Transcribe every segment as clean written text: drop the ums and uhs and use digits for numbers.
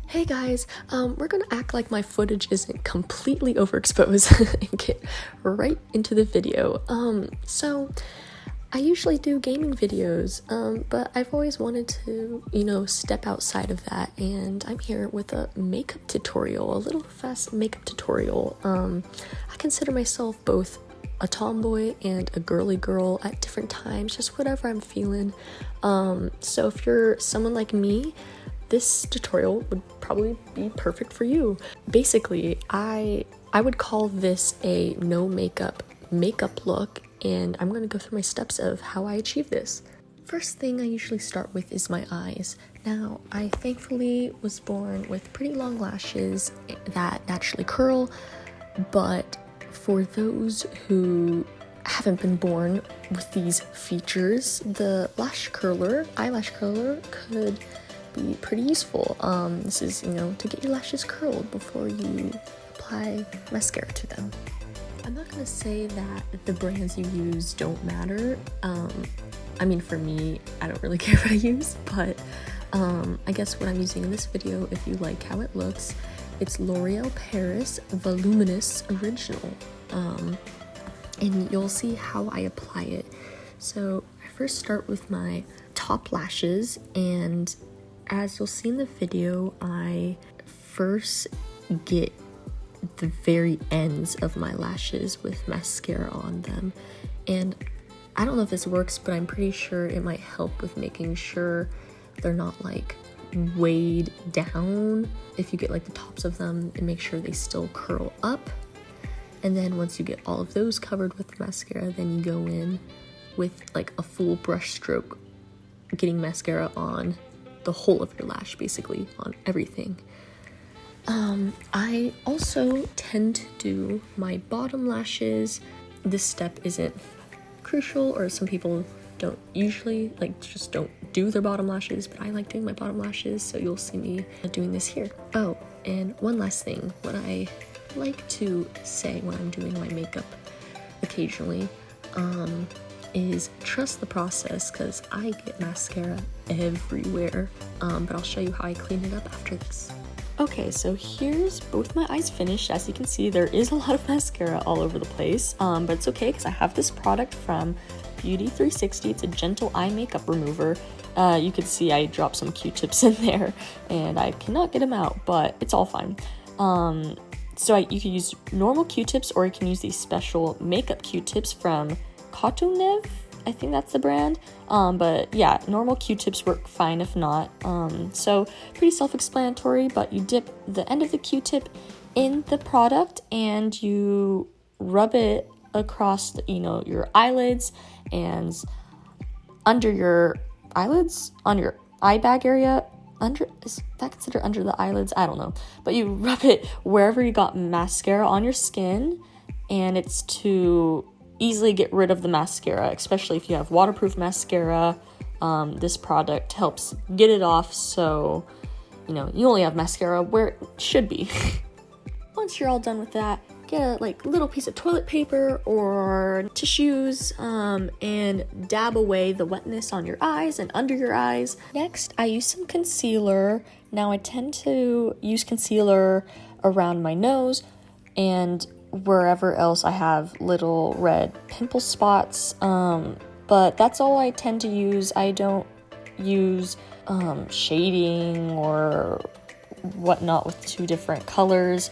Hey guys, we're gonna act like my footage isn't completely overexposed and get right into the video. So I usually do gaming videos, but I've always wanted to, step outside of that, and I'm here with a makeup tutorial, a little fast makeup tutorial. I consider myself both a tomboy and a girly girl at different times, just whatever I'm feeling. So if you're someone like me, this tutorial would probably be perfect for you. Basically, I would call this a no makeup look, and I'm going to go through my steps of how I achieve this. First thing I usually start with is my eyes. Now, I thankfully was born with pretty long lashes that naturally curl, but for those who haven't been born with these features, the eyelash curler could be pretty useful. This is, to get your lashes curled before you apply mascara to them. I'm not gonna say that the brands you use don't matter. For me, I don't really care what I use, but I guess what I'm using in this video, if you like how it looks, it's L'Oreal Paris Voluminous Original. And you'll see how I apply it. So I first start with my top lashes, and as you'll see in the video, I first get the very ends of my lashes with mascara on them. And I don't know if this works, but I'm pretty sure it might help with making sure they're not like weighed down if you get like the tops of them, and make sure they still curl up. And then once you get all of those covered with mascara, then you go in with like a full brush stroke, getting mascara on the whole of your lash, basically on everything. I also tend to do my bottom lashes. This step isn't crucial, or some people don't usually just don't do their bottom lashes, but I like doing my bottom lashes, so you'll see me doing this here. Oh, and one last thing, what I like to say when I'm doing my makeup occasionally, is trust the process, because I get mascara everywhere, but I'll show you how I clean it up after this. Okay, so here's both my eyes finished. As you can see, there is a lot of mascara all over the place, but it's okay because I have this product from Beauty 360. It's a gentle eye makeup remover. You can see I dropped some Q-tips in there, and I cannot get them out, but it's all fine. You can use normal Q-tips, or you can use these special makeup Q-tips from Cotonev, I think that's the brand. But yeah, normal Q-tips work fine if not. So pretty self-explanatory, but you dip the end of the Q-tip in the product and you rub it across your eyelids and under your eyelids, on your eye bag area. Is that considered under the eyelids? I don't know. But you rub it wherever you got mascara on your skin, and it's to easily get rid of the mascara, especially if you have waterproof mascara. This product helps get it off, so you only have mascara where it should be. Once you're all done with that, get a little piece of toilet paper or tissues, and dab away the wetness on your eyes and under your eyes. Next, I use some concealer. Now I tend to use concealer around my nose and wherever else I have little red pimple spots, but that's all I tend to use. I don't use shading or whatnot with two different colors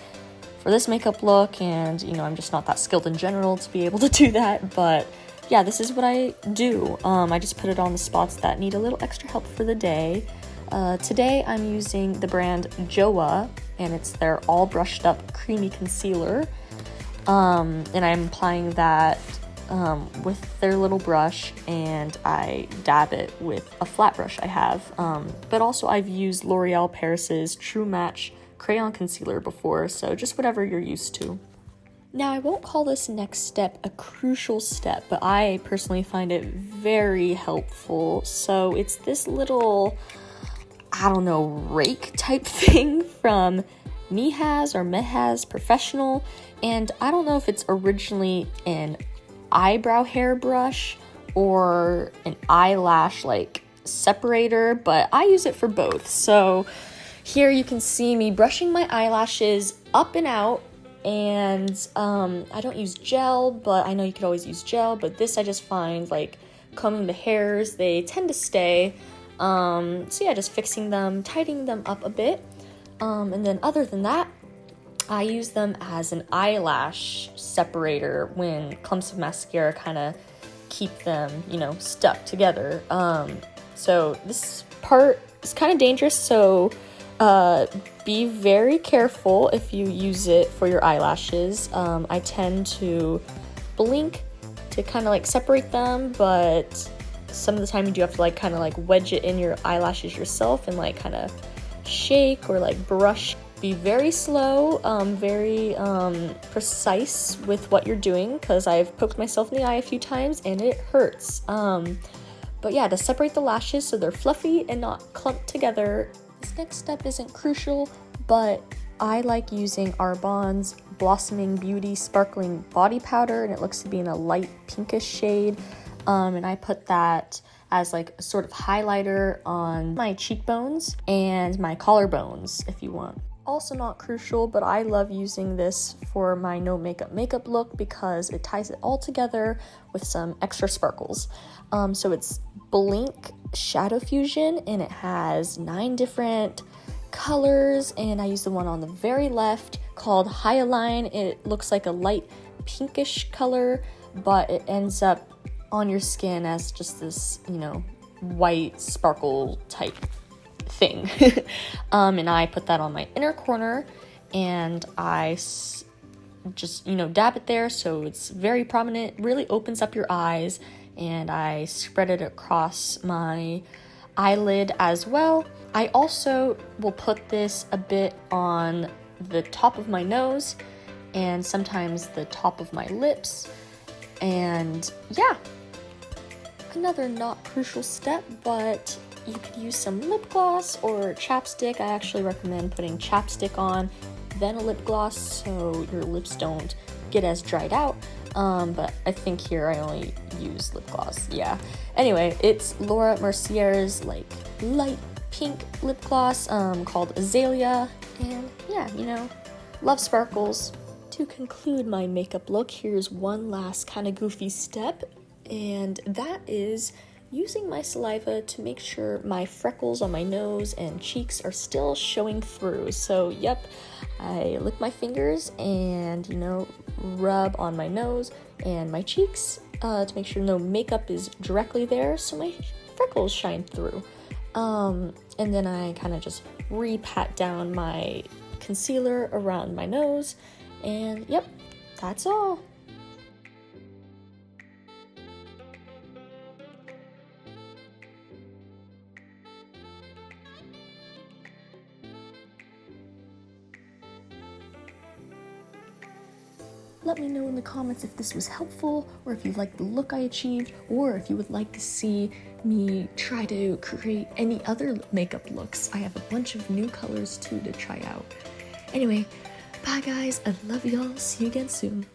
for this makeup look, and I'm just not that skilled in general to be able to do that. But yeah, this is what I do. I just put it on the spots that need a little extra help for the day. Today I'm using the brand Joa, and it's their all brushed up creamy concealer. And I'm applying that with their little brush, and I dab it with a flat brush I have. But also I've used L'Oreal Paris's True Match Crayon Concealer before, so just whatever you're used to. Now, I won't call this next step a crucial step, but I personally find it very helpful. So it's this little, rake type thing from Mehaz Professional, and I don't know if it's originally an eyebrow hairbrush or an eyelash separator, but I use it for both. So Here you can see me brushing my eyelashes up and out, and I don't use gel, but I know you could always use gel, but this I just find like combing the hairs, they tend to stay. So yeah, just fixing them, tightening them up a bit. And then other than that, I use them as an eyelash separator when clumps of mascara kind of keep them, you know, stuck together. So this part is kind of dangerous, so be very careful if you use it for your eyelashes. I tend to blink to kind of like separate them, but some of the time you do have to like kind of like wedge it in your eyelashes yourself and like kind of shake or like brush. Be very slow, very precise with what you're doing, because I've poked myself in the eye a few times and it hurts. But yeah, to separate the lashes so they're fluffy and not clumped together. This next step isn't crucial, but I like using Arbonne's Blossoming Beauty Sparkling Body Powder, and it looks to be in a light pinkish shade. And I put that as like a sort of highlighter on my cheekbones and my collarbones if you want. Also not crucial, but I love using this for my no makeup look because it ties it all together with some extra sparkles. So it's Blink Shadow Fusion, and it has 9 different colors, and I use the one on the very left called Hyaline. It looks like a light pinkish color, but it ends up on your skin as just this, you know, white sparkle type thing. And I put that on my inner corner, and I just, you know, dab it there so it's very prominent, really opens up your eyes, and I spread it across my eyelid as well. I also will put this a bit on the top of my nose and sometimes the top of my lips. And yeah, another not crucial step, but you could use some lip gloss or chapstick. I actually recommend putting chapstick on, then a lip gloss so your lips don't get as dried out. But I think here I only use lip gloss. Yeah. Anyway, it's Laura Mercier's like light pink lip gloss called Azalea. And yeah, you know, love sparkles. To conclude my makeup look, here's one last kind of goofy step, and that is using my saliva to make sure my freckles on my nose and cheeks are still showing through. So yep, I lick my fingers and, you know, rub on my nose and my cheeks to make sure no makeup is directly there so my freckles shine through. And then I kind of just pat down my concealer around my nose, and yep, that's all. Let me know in the comments if this was helpful, or if you like the look I achieved, or if you would like to see me try to create any other makeup looks. I have a bunch of new colors too to try out. Anyway, bye guys, I love y'all, see you again soon.